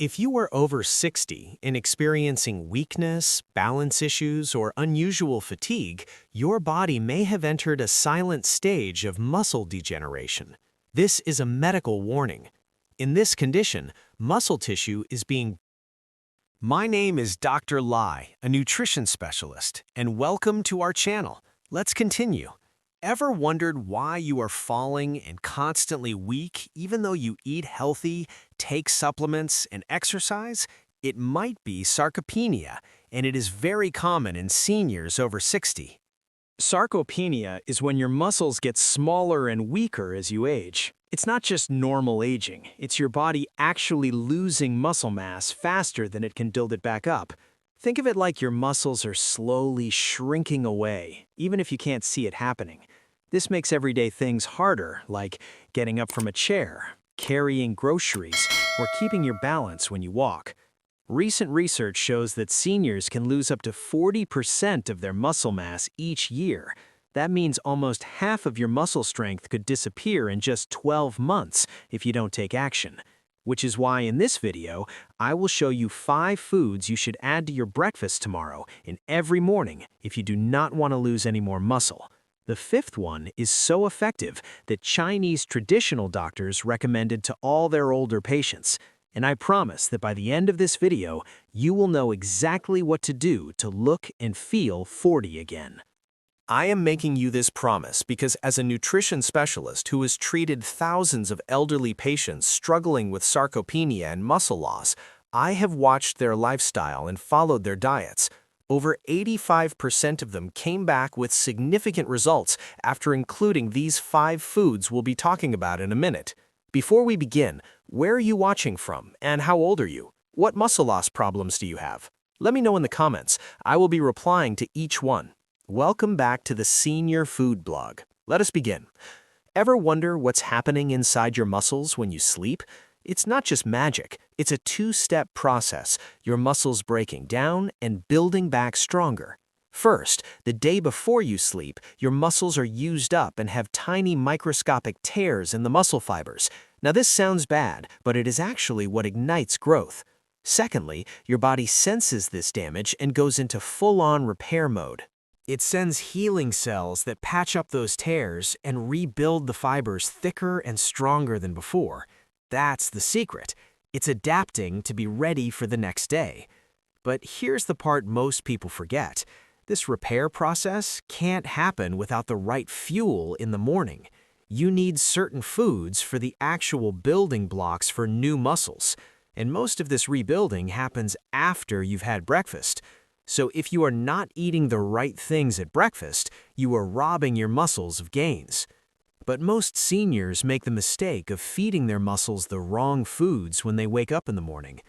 If you are over 60 and experiencing weakness, balance issues, or unusual fatigue, your body may have entered a silent stage of muscle degeneration. This is a medical warning. In this condition, muscle tissue is being. My name is Dr. Lai, a nutrition specialist, and welcome to our channel. Let's continue. Ever wondered why you are falling and constantly weak even though you eat healthy, take supplements, and exercise? It might be sarcopenia, and it is very common in seniors over 60. Sarcopenia is when your muscles get smaller and weaker as you age. It's not just normal aging, it's your body actually losing muscle mass faster than it can build it back up. Think of it like your muscles are slowly shrinking away, even if you can't see it happening. This makes everyday things harder, like getting up from a chair, carrying groceries, or keeping your balance when you walk. Recent research shows that seniors can lose up to 40% of their muscle mass each year. That means almost half of your muscle strength could disappear in just 12 months if you don't take action. Which is why in this video, I will show you 5 foods you should add to your breakfast tomorrow and every morning if you do not want to lose any more muscle. The 5th one is so effective that Chinese traditional doctors recommended to all their older patients. And I promise that by the end of this video, you will know exactly what to do to look and feel 40 again. I am making you this promise because as a nutrition specialist who has treated thousands of elderly patients struggling with sarcopenia and muscle loss, I have watched their lifestyle and followed their diets. Over 85% of them came back with significant results after including these 5 foods we'll be talking about in a minute. Before we begin, where are you watching from and how old are you? What muscle loss problems do you have? Let me know in the comments. I will be replying to each one. Welcome back to the Senior Food Blog. Let us begin. Ever wonder what's happening inside your muscles when you sleep? It's not just magic. It's a 2-step process, your muscles breaking down and building back stronger. First, the day before you sleep, your muscles are used up and have tiny microscopic tears in the muscle fibers. Now this sounds bad, but it is actually what ignites growth. Secondly, your body senses this damage and goes into full-on repair mode. It sends healing cells that patch up those tears and rebuild the fibers thicker and stronger than before. That's the secret. It's adapting to be ready for the next day. But here's the part most people forget. This repair process can't happen without the right fuel in the morning. You need certain foods for the actual building blocks for new muscles. And most of this rebuilding happens after you've had breakfast. So if you are not eating the right things at breakfast, you are robbing your muscles of gains. But most seniors make the mistake of feeding their muscles the wrong foods when they wake up in the morning.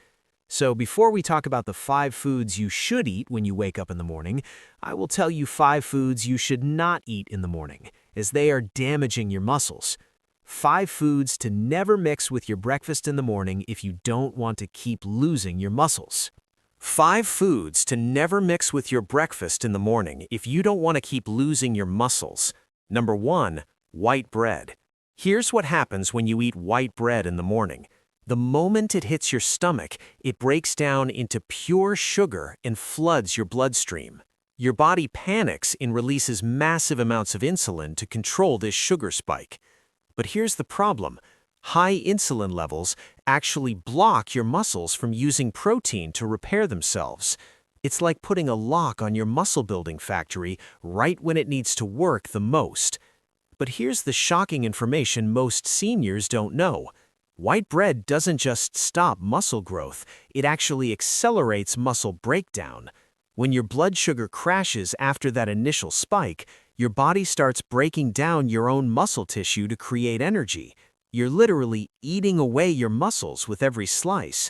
So before we talk about the 5 foods you should eat when you wake up in the morning, I will tell you 5 foods you should not eat in the morning, as they are damaging your muscles. 5 foods to never mix with your breakfast in the morning if you don't want to keep losing your muscles. 5 foods to never mix with your breakfast in the morning if you don't want to keep losing your muscles. Number 1. White bread. Here's what happens when you eat white bread in the morning. The moment it hits your stomach, it breaks down into pure sugar and floods your bloodstream. Your body panics and releases massive amounts of insulin to control this sugar spike. But here's the problem. High insulin levels actually block your muscles from using protein to repair themselves. It's like putting a lock on your muscle-building factory right when it needs to work the most. But here's the shocking information most seniors don't know. White bread doesn't just stop muscle growth, it actually accelerates muscle breakdown. When your blood sugar crashes after that initial spike, your body starts breaking down your own muscle tissue to create energy. You're literally eating away your muscles with every slice.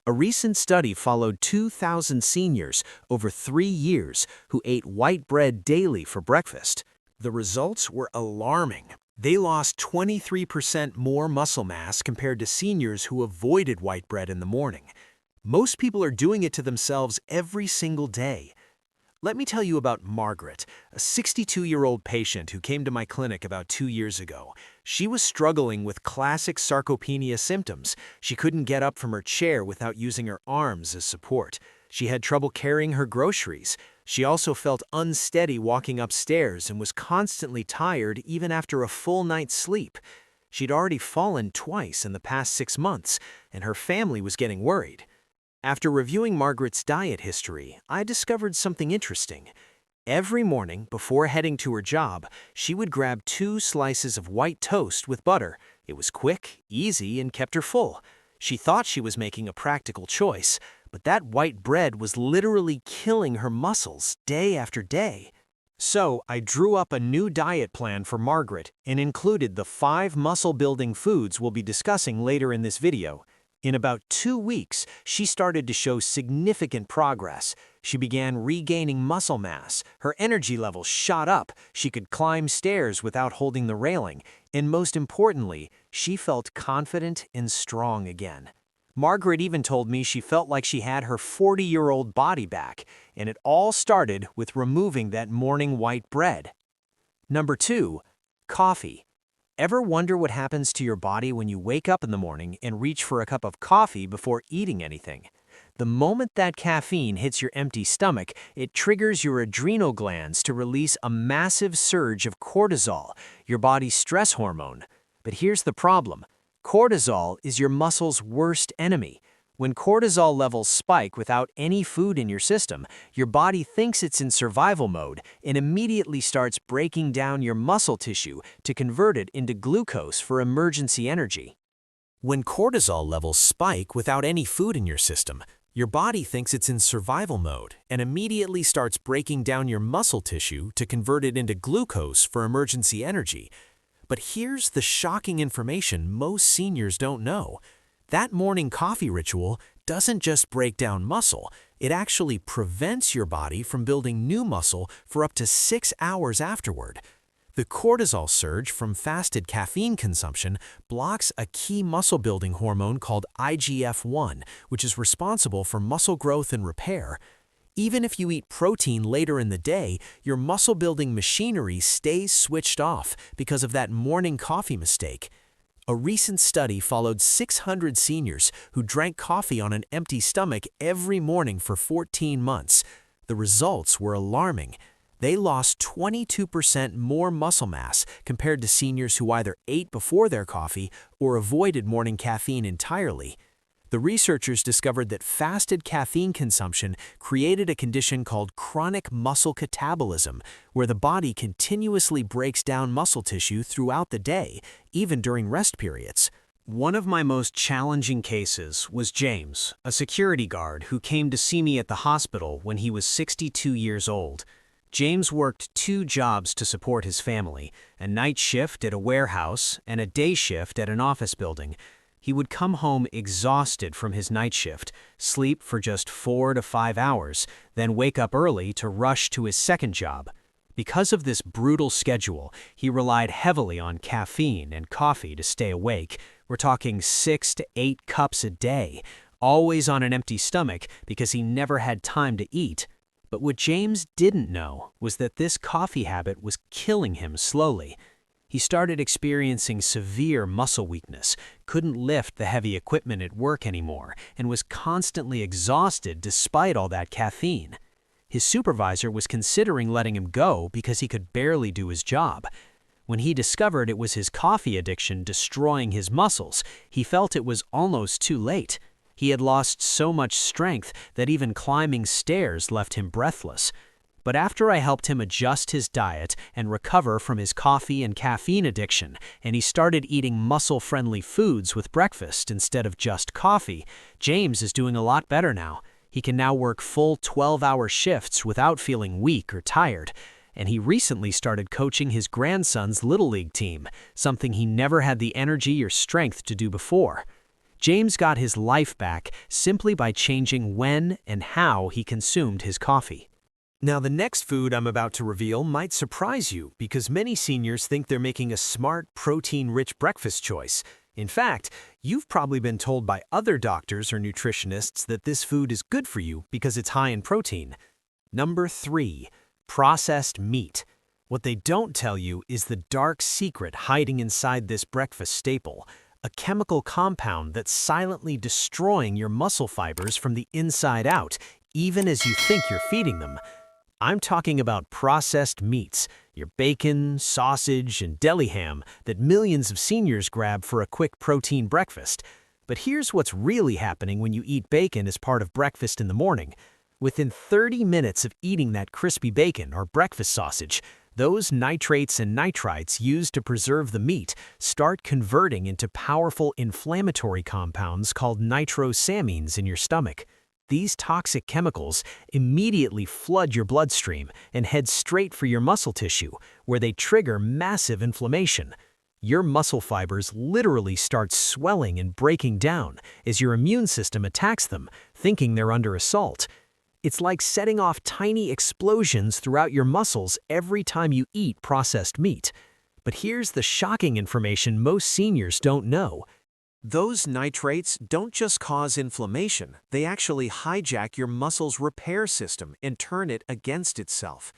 A recent study followed 2,000 seniors over 3 years who ate white bread daily for breakfast. The results were alarming. They lost 23% more muscle mass compared to seniors who avoided white bread in the morning. Most people are doing it to themselves every single day. Let me tell you about Margaret, a 62-year-old patient who came to my clinic about 2 years ago. She was struggling with classic sarcopenia symptoms. She couldn't get up from her chair without using her arms as support. She had trouble carrying her groceries. She also felt unsteady walking upstairs and was constantly tired even after a full night's sleep. She'd already fallen twice in the past 6 months, and her family was getting worried. After reviewing Margaret's diet history, I discovered something interesting. Every morning, before heading to her job, she would grab 2 slices of white toast with butter. It was quick, easy, and kept her full. She thought she was making a practical choice, but that white bread was literally killing her muscles day after day. So I drew up a new diet plan for Margaret and included the 5 muscle-building foods we'll be discussing later in this video. In about 2 weeks, she started to show significant progress. She began regaining muscle mass, her energy levels shot up, she could climb stairs without holding the railing, and most importantly, she felt confident and strong again. Margaret even told me she felt like she had her 40-year-old body back, and it all started with removing that morning white bread. Number 2, coffee. Ever wonder what happens to your body when you wake up in the morning and reach for a cup of coffee before eating anything? The moment that caffeine hits your empty stomach, it triggers your adrenal glands to release a massive surge of cortisol, your body's stress hormone. But here's the problem. Cortisol is your muscle's worst enemy. When cortisol levels spike without any food in your system, your body thinks it's in survival mode and immediately starts breaking down your muscle tissue to convert it into glucose for emergency energy. When cortisol levels spike without any food in your system, your body thinks it's in survival mode and immediately starts breaking down your muscle tissue to convert it into glucose for emergency energy. But here's the shocking information most seniors don't know. That morning coffee ritual doesn't just break down muscle, it actually prevents your body from building new muscle for up to 6 hours afterward. The cortisol surge from fasted caffeine consumption blocks a key muscle-building hormone called IGF-1, which is responsible for muscle growth and repair. Even if you eat protein later in the day, your muscle-building machinery stays switched off because of that morning coffee mistake. A recent study followed 600 seniors who drank coffee on an empty stomach every morning for 14 months. The results were alarming. They lost 22% more muscle mass compared to seniors who either ate before their coffee or avoided morning caffeine entirely. The researchers discovered that fasted caffeine consumption created a condition called chronic muscle catabolism, where the body continuously breaks down muscle tissue throughout the day, even during rest periods. One of my most challenging cases was James, a security guard who came to see me at the hospital when he was 62 years old. James worked 2 jobs to support his family, a night shift at a warehouse and a day shift at an office building. He would come home exhausted from his night shift, sleep for just 4 to 5 hours, then wake up early to rush to his second job. Because of this brutal schedule, he relied heavily on caffeine and coffee to stay awake. We're talking 6 to 8 cups a day, always on an empty stomach because he never had time to eat. But what James didn't know was that this coffee habit was killing him slowly. He started experiencing severe muscle weakness, couldn't lift the heavy equipment at work anymore, and was constantly exhausted despite all that caffeine. His supervisor was considering letting him go because he could barely do his job. When he discovered it was his coffee addiction destroying his muscles, he felt it was almost too late. He had lost so much strength that even climbing stairs left him breathless. But after I helped him adjust his diet and recover from his coffee and caffeine addiction, and he started eating muscle-friendly foods with breakfast instead of just coffee, James is doing a lot better now. He can now work full 12-hour shifts without feeling weak or tired. And he recently started coaching his grandson's Little League team, something he never had the energy or strength to do before. James got his life back simply by changing when and how he consumed his coffee. Now, the next food I'm about to reveal might surprise you because many seniors think they're making a smart, protein-rich breakfast choice. In fact, you've probably been told by other doctors or nutritionists that this food is good for you because it's high in protein. Number 3. Processed meat. What they don't tell you is the dark secret hiding inside this breakfast staple, a chemical compound that's silently destroying your muscle fibers from the inside out, even as you think you're feeding them. I'm talking about processed meats, your bacon, sausage, and deli ham that millions of seniors grab for a quick protein breakfast. But here's what's really happening when you eat bacon as part of breakfast in the morning. Within 30 minutes of eating that crispy bacon or breakfast sausage, those nitrates and nitrites used to preserve the meat start converting into powerful inflammatory compounds called nitrosamines in your stomach. These toxic chemicals immediately flood your bloodstream and head straight for your muscle tissue, where they trigger massive inflammation. Your muscle fibers literally start swelling and breaking down as your immune system attacks them, thinking they're under assault. It's like setting off tiny explosions throughout your muscles every time you eat processed meat. But here's the shocking information most seniors don't know. Those nitrates don't just cause inflammation, they actually hijack your muscle's repair system and turn it against itself.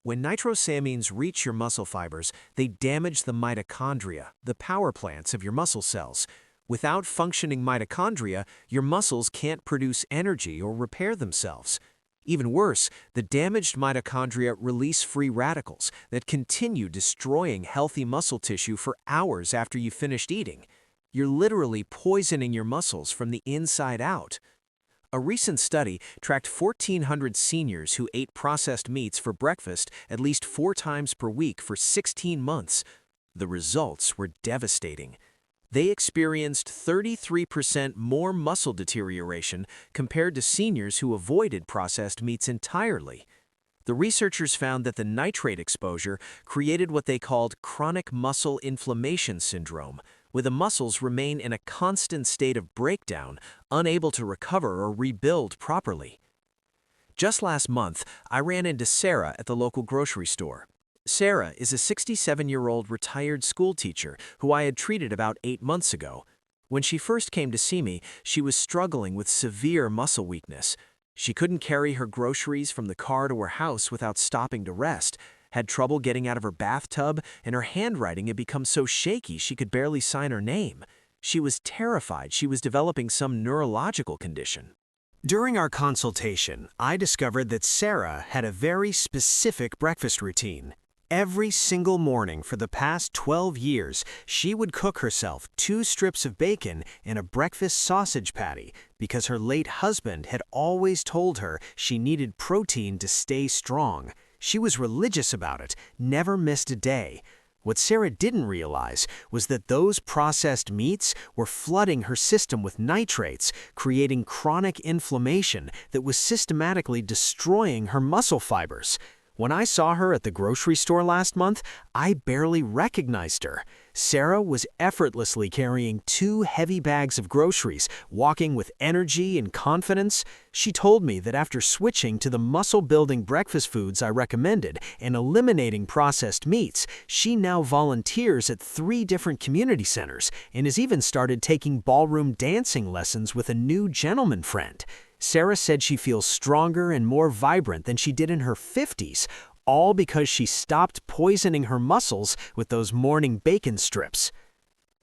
When nitrosamines reach your muscle fibers, they damage the mitochondria, the power plants of your muscle cells. Without functioning mitochondria, your muscles can't produce energy or repair themselves. Even worse, the damaged mitochondria release free radicals that continue destroying healthy muscle tissue for hours after you've finished eating. You're literally poisoning your muscles from the inside out. A recent study tracked 1,400 seniors who ate processed meats for breakfast at least 4 times per week for 16 months. The results were devastating. They experienced 33% more muscle deterioration compared to seniors who avoided processed meats entirely. The researchers found that the nitrate exposure created what they called chronic muscle inflammation syndrome, where the muscles remain in a constant state of breakdown, unable to recover or rebuild properly. Just last month, I ran into Sarah at the local grocery store. Sarah is a 67-year-old retired school teacher who I had treated about 8 months ago. When she first came to see me, she was struggling with severe muscle weakness. She couldn't carry her groceries from the car to her house without stopping to rest, had trouble getting out of her bathtub, and her handwriting had become so shaky she could barely sign her name. She was terrified she was developing some neurological condition. During our consultation, I discovered that Sarah had a very specific breakfast routine. Every single morning for the past 12 years, she would cook herself 2 strips of bacon and a breakfast sausage patty because her late husband had always told her she needed protein to stay strong. She was religious about it, never missed a day. What Sarah didn't realize was that those processed meats were flooding her system with nitrates, creating chronic inflammation that was systematically destroying her muscle fibers. When I saw her at the grocery store last month, I barely recognized her. Sarah was effortlessly carrying 2 heavy bags of groceries, walking with energy and confidence. She told me that after switching to the muscle-building breakfast foods I recommended and eliminating processed meats, she now volunteers at 3 different community centers and has even started taking ballroom dancing lessons with a new gentleman friend. Sarah said she feels stronger and more vibrant than she did in her 50s, all because she stopped poisoning her muscles with those morning bacon strips.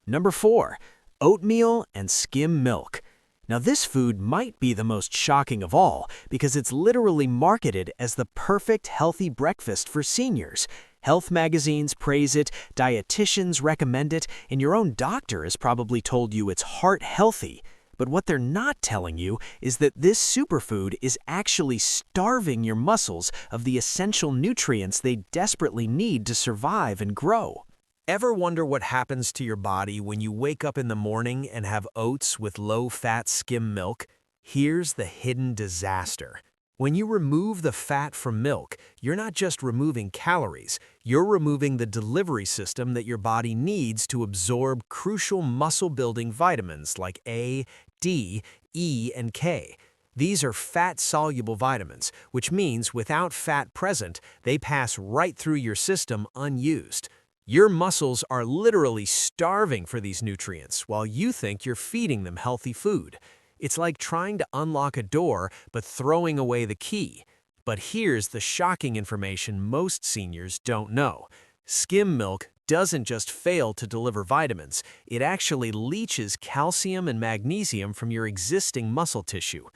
Number 4. Oatmeal and skim milk. Now this food might be the most shocking of all because it's literally marketed as the perfect healthy breakfast for seniors. Health magazines praise it, dietitians recommend it, and your own doctor has probably told you it's heart healthy. But what they're not telling you is that this superfood is actually starving your muscles of the essential nutrients they desperately need to survive and grow. Ever wonder what happens to your body when you wake up in the morning and have oats with low-fat skim milk? Here's the hidden disaster. When you remove the fat from milk, you're not just removing calories, you're removing the delivery system that your body needs to absorb crucial muscle-building vitamins like A, D, E, and K. These are fat-soluble vitamins, which means without fat present, they pass right through your system unused. Your muscles are literally starving for these nutrients while you think you're feeding them healthy food. It's like trying to unlock a door but throwing away the key. But here's the shocking information most seniors don't know. Skim milk doesn't just fail to deliver vitamins, it actually leaches calcium and magnesium from your existing muscle tissue.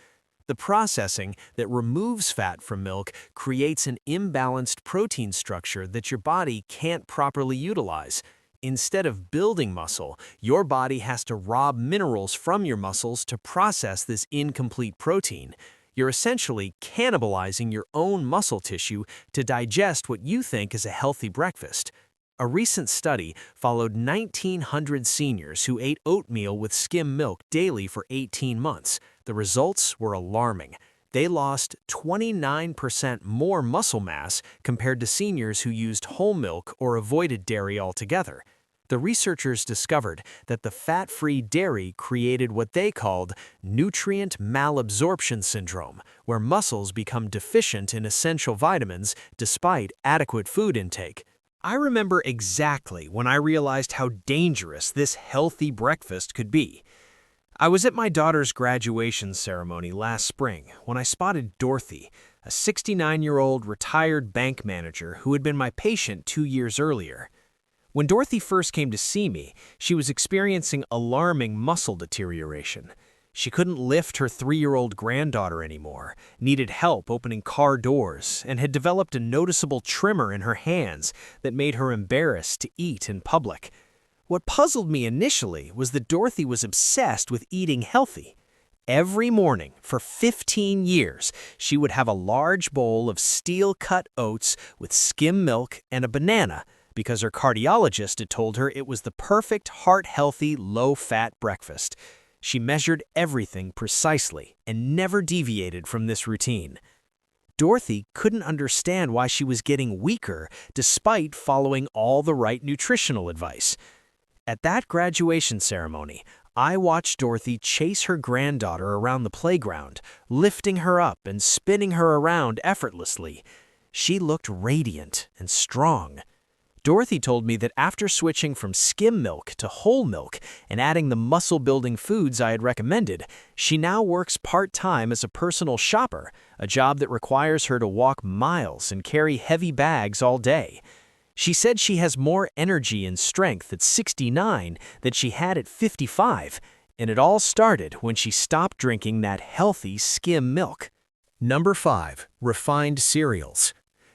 The processing that removes fat from milk creates an imbalanced protein structure that your body can't properly utilize. Instead of building muscle, your body has to rob minerals from your muscles to process this incomplete protein. You're essentially cannibalizing your own muscle tissue to digest what you think is a healthy breakfast. A recent study followed 1,900 seniors who ate oatmeal with skim milk daily for 18 months. The results were alarming. They lost 29% more muscle mass compared to seniors who used whole milk or avoided dairy altogether. The researchers discovered that the fat-free dairy created what they called nutrient malabsorption syndrome, where muscles become deficient in essential vitamins despite adequate food intake. I remember exactly when I realized how dangerous this healthy breakfast could be. I was at my daughter's graduation ceremony last spring when I spotted Dorothy, a 69-year-old retired bank manager who had been my patient 2 years earlier. When Dorothy first came to see me, she was experiencing alarming muscle deterioration. She couldn't lift her 3-year-old granddaughter anymore, needed help opening car doors, and had developed a noticeable tremor in her hands that made her embarrassed to eat in public. What puzzled me initially was that Dorothy was obsessed with eating healthy. Every morning, for 15 years, she would have a large bowl of steel-cut oats with skim milk and a banana, because her cardiologist had told her it was the perfect heart-healthy, low-fat breakfast. She measured everything precisely and never deviated from this routine. Dorothy couldn't understand why she was getting weaker despite following all the right nutritional advice. At that graduation ceremony, I watched Dorothy chase her granddaughter around the playground, lifting her up and spinning her around effortlessly. She looked radiant and strong. Dorothy told me that after switching from skim milk to whole milk and adding the muscle-building foods I had recommended, she now works part-time as a personal shopper, a job that requires her to walk miles and carry heavy bags all day. She said she has more energy and strength at 69 than she had at 55, and it all started when she stopped drinking that healthy skim milk. Number 5. Refined cereals.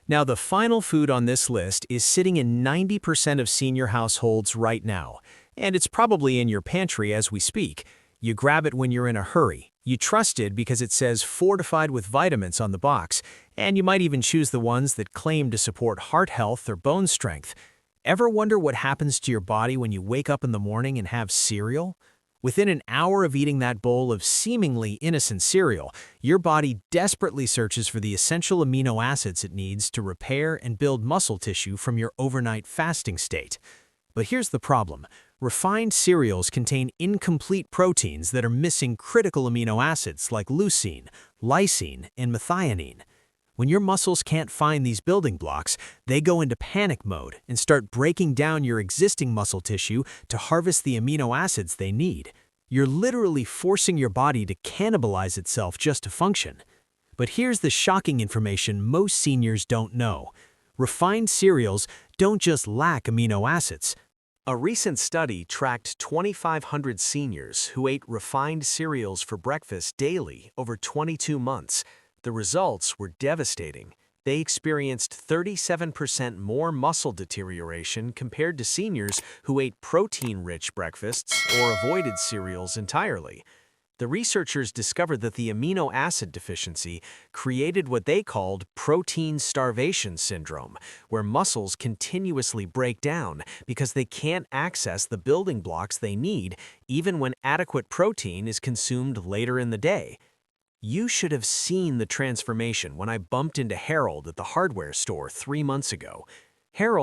Now, the final food on this list is sitting in 90% of senior households right now, and it's probably in your pantry as we speak. You grab it when you're in a hurry. You trust it because it says fortified with vitamins on the box, and you might even choose the ones that claim to support heart health or bone strength. Ever wonder what happens to your body when you wake up in the morning and have cereal? Within an hour of eating that bowl of seemingly innocent cereal, your body desperately searches for the essential amino acids it needs to repair and build muscle tissue from your overnight fasting state. But here's the problem. Refined cereals contain incomplete proteins that are missing critical amino acids like leucine, lysine, and methionine. When your muscles can't find these building blocks, they go into panic mode and start breaking down your existing muscle tissue to harvest the amino acids they need. You're literally forcing your body to cannibalize itself just to function. But here's the shocking information most seniors don't know. Refined cereals don't just lack amino acids. A recent study tracked 2,500 seniors who ate refined cereals for breakfast daily over 22 months. The results were devastating. They experienced 37% more muscle deterioration compared to seniors who ate protein-rich breakfasts or avoided cereals entirely. The researchers discovered that the amino acid deficiency created what they called protein starvation syndrome, where muscles continuously break down because they can't access the building blocks they need even when adequate protein is consumed later in the day. You should have seen the transformation when I bumped into Harold at the hardware store 3 months ago. Harold